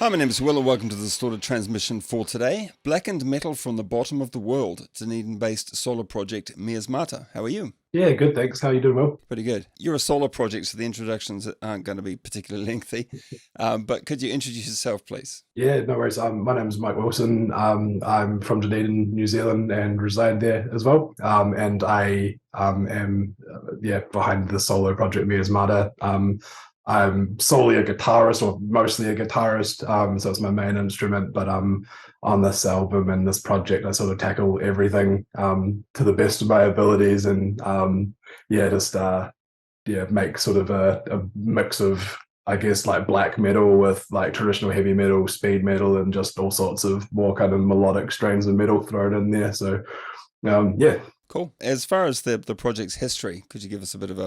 Hi, my name is Will and welcome to the Distorted Transmission for today. Blackened metal from the bottom of the world, Dunedin-based solo project Miasmata. How are you? Yeah, good, thanks. How you doing, Will? Pretty good. You're a solo project, so the introductions aren't going to be particularly lengthy. But could you introduce yourself, please? Yeah, no worries. My name is Mike Wilson. I'm from Dunedin, New Zealand, and reside there as well. And I am behind the solo project Miasmata. I'm solely a guitarist, or mostly a guitarist, so it's my main instrument. But on this album and this project, I sort of tackle everything to the best of my abilities, and make sort of a mix of, I guess, like black metal with like traditional heavy metal, speed metal, and just all sorts of more kind of melodic strains of metal thrown in there. So yeah. Cool. As far as the project's history, could you give us a bit of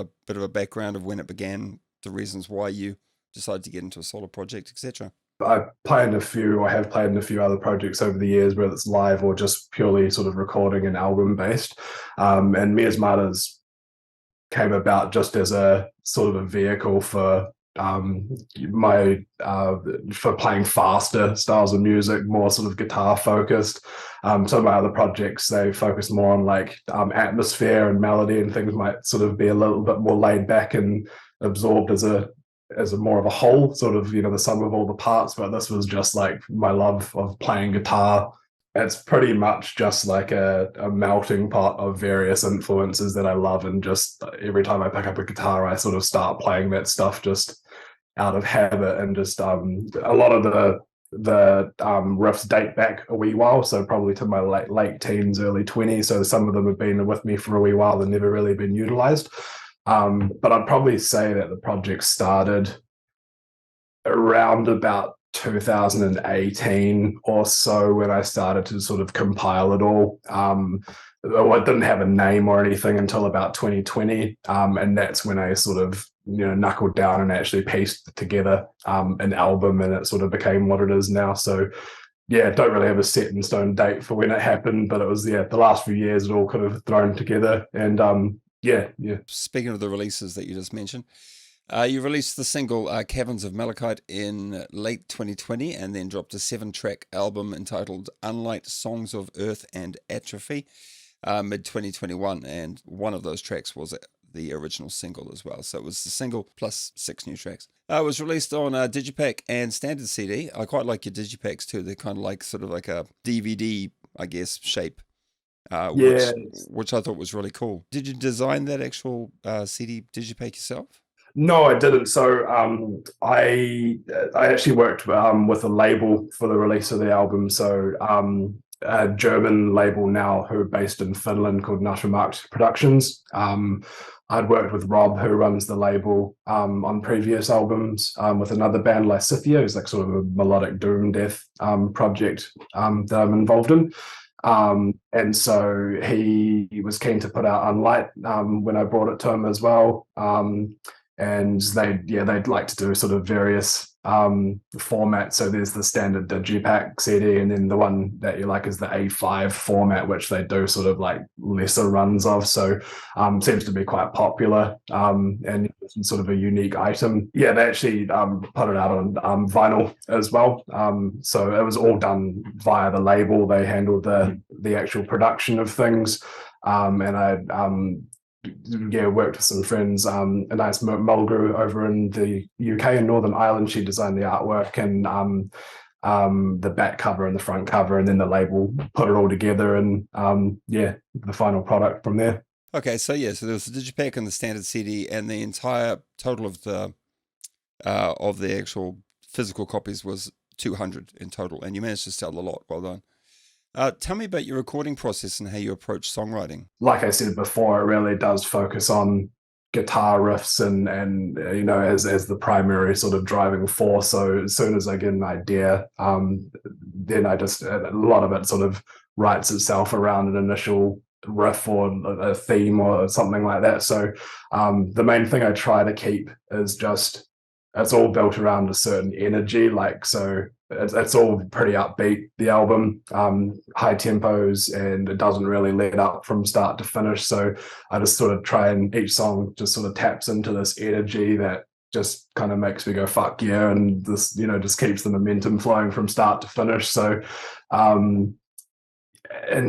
a background of when it began, the reasons why you decided to get into a solo project, etc.? I play in a few, or have played in a few other projects over the years, whether it's live or just purely sort of recording and album based. And Miasmata's came about just as a sort of a vehicle for my for playing faster styles of music, more sort of guitar focused. Some of my other projects, they focus more on like atmosphere and melody, and things might sort of be a little bit more laid back and absorbed as a more of a whole, sort of, the sum of all the parts. But this was just like my love of playing guitar. It's pretty much just like a melting pot of various influences that I love, and just every time I pick up a guitar, I sort of start playing that stuff just out of habit. And just a lot of the riffs date back a wee while, so probably to my late teens, early 20s. So some of them have been with me for a wee while and never really been utilized. But I'd probably say that the project started around about 2018 or so, when I started to sort of compile it all. I didn't have a name or anything until about 2020, and that's when I sort of knuckled down and actually pieced together an album, and it sort of became what it is now. So yeah, don't really have a set in stone date for when it happened, but it was the last few years it all kind of thrown together. And yeah. Speaking of the releases that you just mentioned, you released the single Caverns of Malachite in late 2020, and then dropped a 7-track album entitled Unlight Songs of Earth and Atrophy mid-2021, and one of those tracks was the original single as well. So it was the single plus 6 new tracks. It was released on Digipack and standard CD. I quite like your Digipacks too. They're kind of like sort of like a DVD, I guess, shape. Yeah. Which I thought was really cool. Did you design that actual CD Digipack yourself? No, I didn't. So I actually worked with a label for the release of the album. So a German label now, who are based in Finland, called Naturmarkt Productions. I'd worked with Rob, who runs the label, on previous albums, with another band, Lysithia, who's like sort of a melodic doom death project that I'm involved in. And so he was keen to put out Unlight when I brought it to him as well. And they'd like to do sort of various formats. So there's the standard Digipack CD, and then the one that you like is the A5 format, which they do sort of like lesser runs of. So seems to be quite popular, and sort of a unique item. Yeah, they actually put it out on vinyl as well. So it was all done via the label. They handled the actual production of things, and I worked with some friends. A nice Mulgrew over in the UK in Northern Ireland. She designed the artwork and the back cover and the front cover, and then the label put it all together, and the final product from there. Okay, so there was the Digipack and the standard CD, and the entire total of the actual physical copies was 200 in total, and you managed to sell a lot. Well done. Tell me about your recording process and how you approach songwriting. Like I said before, it really does focus on guitar riffs and as the primary sort of driving force. So as soon as I get an idea, then I just, a lot of it sort of writes itself around an initial riff or a theme or something like that. So the main thing I try to keep is just, it's all built around a certain energy. Like, so it's all pretty upbeat, the album, high tempos, and it doesn't really let up from start to finish. So I just sort of try, and each song just sort of taps into this energy that just kind of makes me go fuck yeah, and this just keeps the momentum flowing from start to finish. So and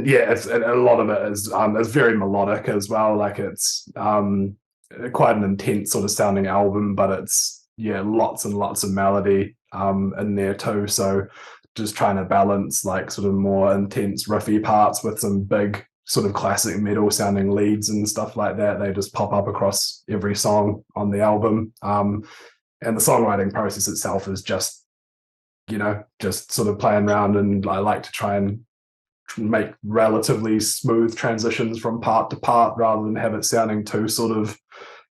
yeah, a lot of it is very melodic as well. Like it's quite an intense sort of sounding album, but it's lots and lots of melody in there too. So just trying to balance like sort of more intense riffy parts with some big sort of classic metal sounding leads and stuff like that. They just pop up across every song on the album. And the songwriting process itself is just just sort of playing around, and I like to try and make relatively smooth transitions from part to part rather than have it sounding too sort of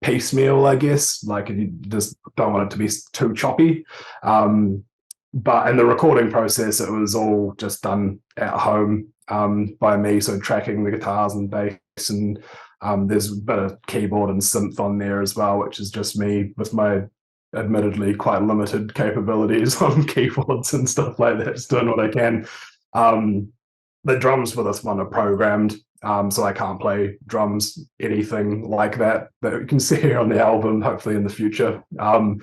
piecemeal, I guess. Like you just don't want it to be too choppy. But in the recording process, it was all just done at home by me. So tracking the guitars and bass, and there's a bit of keyboard and synth on there as well, which is just me with my admittedly quite limited capabilities on keyboards and stuff like that, just doing what I can. The drums for this one are programmed, so I can't play drums, anything like that you can see here on the album. Hopefully in the future, I'll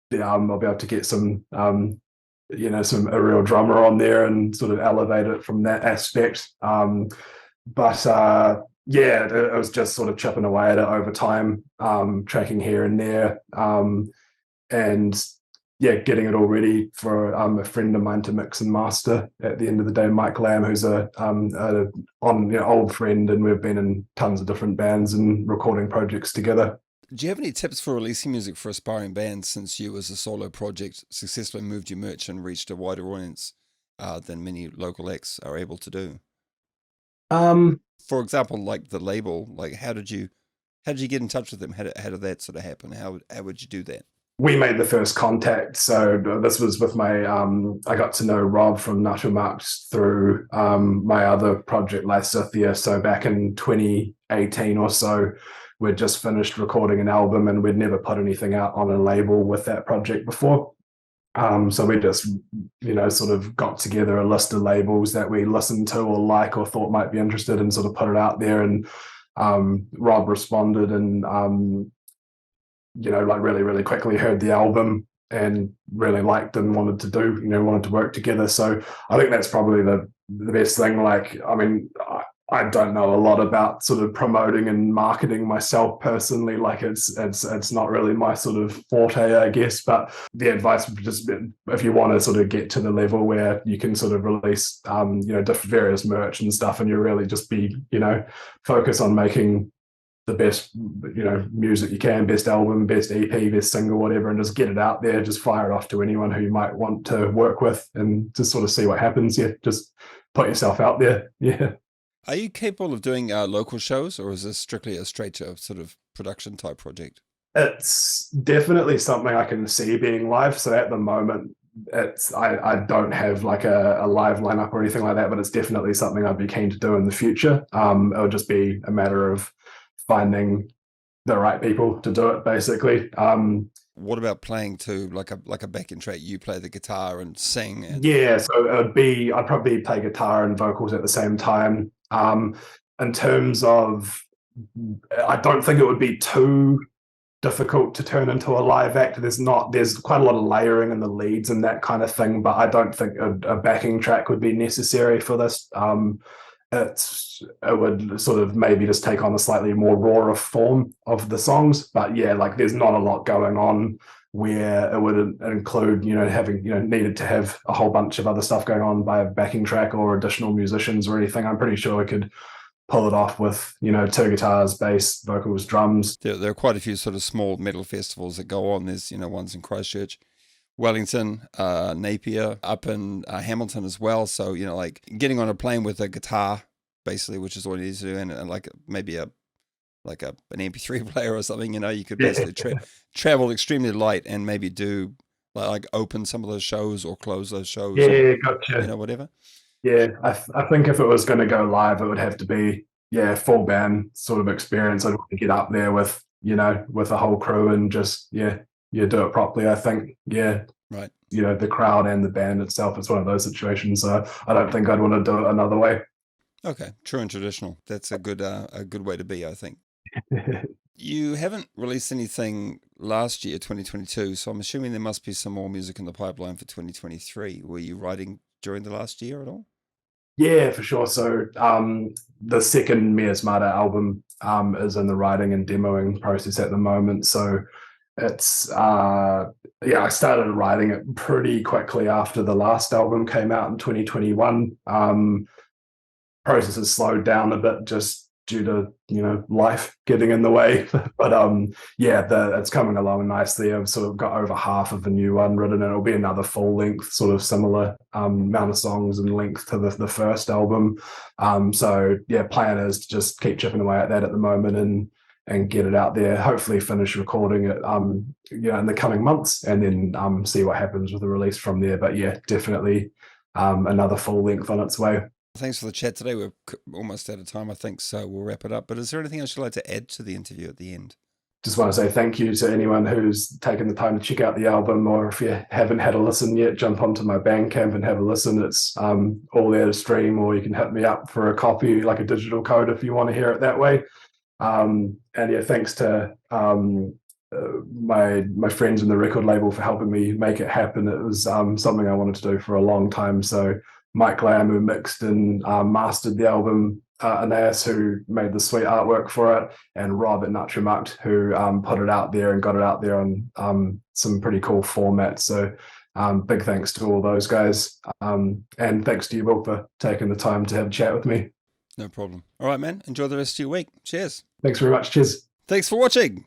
be able to get some a real drummer on there and sort of elevate it from that aspect. But it was just sort of chipping away at it over time, tracking here and there, and getting it all ready for a friend of mine to mix and master at the end of the day, Mike Lamb, who's a old friend, and we've been in tons of different bands and recording projects together. Do you have any tips for releasing music for aspiring bands, since you as a solo project successfully moved your merch and reached a wider audience than many local acts are able to do? For example, like the label, like how did you get in touch with them? How did that sort of happen? How would you do that? We made the first contact. So this was with my, I got to know Rob from Nuttermarks through my other project, Lysithia. So back in 2018 or so, we'd just finished recording an album, and we'd never put anything out on a label with that project before. So we just, sort of got together a list of labels that we listened to or like or thought might be interested, and sort of put it out there. And Rob responded, and like really, really quickly heard the album and really liked and wanted to work together. So I think that's probably the best thing. Like, I mean, I don't know a lot about sort of promoting and marketing myself personally. Like it's not really my sort of forte, I guess. But the advice would just be, if you want to sort of get to the level where you can sort of release, different various merch and stuff, and you really just be, focus on making the best, music you can, best album, best EP, best single, whatever, and just get it out there, just fire it off to anyone who you might want to work with, and just sort of see what happens. Yeah, just put yourself out there. Yeah. Are you capable of doing local shows, or is this strictly a straight to sort of production type project? It's definitely something I can see being live. So at the moment, I don't have like a live lineup or anything like that, but it's definitely something I'd be keen to do in the future. It'll just be a matter of finding the right people to do it, basically. What about playing to like a backing track? You play the guitar and sing. So I'd probably play guitar and vocals at the same time. In terms of, I don't think it would be too difficult to turn into a live act. There's quite a lot of layering in the leads and that kind of thing, but I don't think a backing track would be necessary for this. It would sort of maybe just take on a slightly more raw form of the songs, but like there's not a lot going on where it would include having needed to have a whole bunch of other stuff going on by a backing track or additional musicians or anything. I'm pretty sure we could pull it off with 2 guitars, bass, vocals, drums. There are quite a few sort of small metal festivals that go on. There's ones in Christchurch, Wellington, Napier, up in Hamilton as well. So like getting on a plane with a guitar, basically, which is all you need to do, and like maybe an MP3 player or something. You could basically travel extremely light and maybe do like open some of those shows or close those shows. Gotcha. Whatever. Yeah, I think if it was going to go live, it would have to be full band sort of experience. I'd want to get up there with with a whole crew and just do it properly. I think right. The crowd and the band itself. It's one of those situations. I don't think I'd want to do it another way. Okay, true and traditional. That's a good way to be, I think. You haven't released anything last year, 2022. So I'm assuming there must be some more music in the pipeline for 2023. Were you writing during the last year at all? Yeah, for sure. So the second Miasmata album is in the writing and demoing process at the moment. So it's yeah, I started writing it pretty quickly after the last album came out in 2021. Process has slowed down a bit just due to life getting in the way. But yeah, it's coming along nicely. I've sort of got over half of the new one written, and it'll be another full length, sort of similar amount of songs and length to the first album. So yeah, plan is to just keep chipping away at that at the moment and get it out there. Hopefully finish recording it in the coming months, and then see what happens with the release from there. But yeah, definitely another full length on its way. Thanks for the chat today. We're almost out of time, I think, so we'll wrap it up. But is there anything else you'd like to add to the interview at the end? Just want to say thank you to anyone who's taken the time to check out the album, or if you haven't had a listen yet, jump onto my Bandcamp and have a listen. It's all there to stream, or you can hit me up for a copy, like a digital code, if you want to hear it that way. And yeah, thanks to my friends in the record label for helping me make it happen. It was something I wanted to do for a long time. So Mike Lamb, who mixed and mastered the album, Aeneas, who made the sweet artwork for it, and Rob at Nutrimuct, who put it out there and got it out there on some pretty cool formats. So big thanks to all those guys. And thanks to you, Will, for taking the time to have a chat with me. No problem. All right, man. Enjoy the rest of your week. Cheers. Thanks very much. Cheers. Thanks for watching.